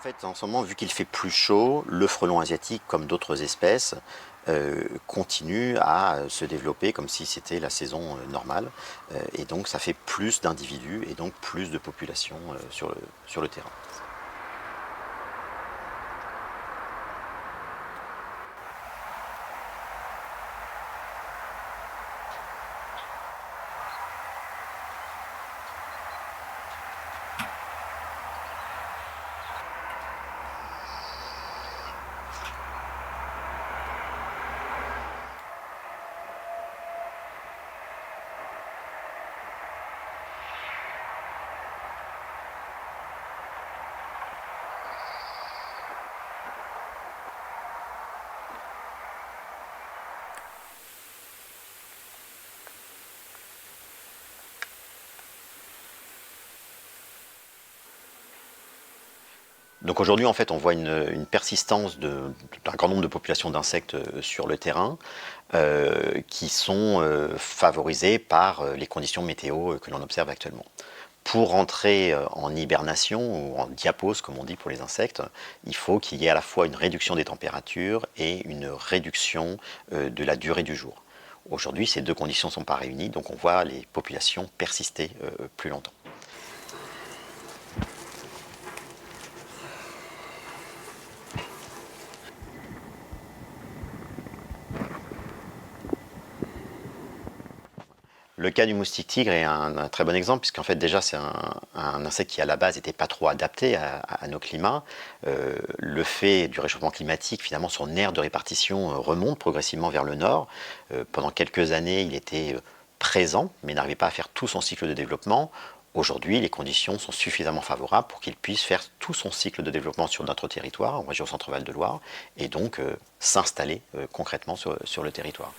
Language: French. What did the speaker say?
fait, en ce moment, vu qu'il fait plus chaud, le frelon asiatique, comme d'autres espèces, continue à se développer comme si c'était la saison normale. Et donc, ça fait plus d'individus et donc plus de population sur le terrain. Donc aujourd'hui, en fait, on voit une persistance d'un grand nombre de populations d'insectes sur le terrain qui sont favorisées par les conditions météo que l'on observe actuellement. Pour rentrer en hibernation ou en diapause, comme on dit pour les insectes, il faut qu'il y ait à la fois une réduction des températures et une réduction de la durée du jour. Aujourd'hui, ces deux conditions ne sont pas réunies, donc on voit les populations persister plus longtemps. Le cas du moustique tigre est un très bon exemple, puisqu'en fait déjà c'est un insecte qui à la base n'était pas trop adapté à nos climats. Le fait du réchauffement climatique, finalement son aire de répartition remonte progressivement vers le nord. Pendant quelques années il était présent, mais n'arrivait pas à faire tout son cycle de développement. Aujourd'hui, les conditions sont suffisamment favorables pour qu'il puisse faire tout son cycle de développement sur notre territoire, en région Centre-Val de Loire, et donc s'installer concrètement sur le territoire.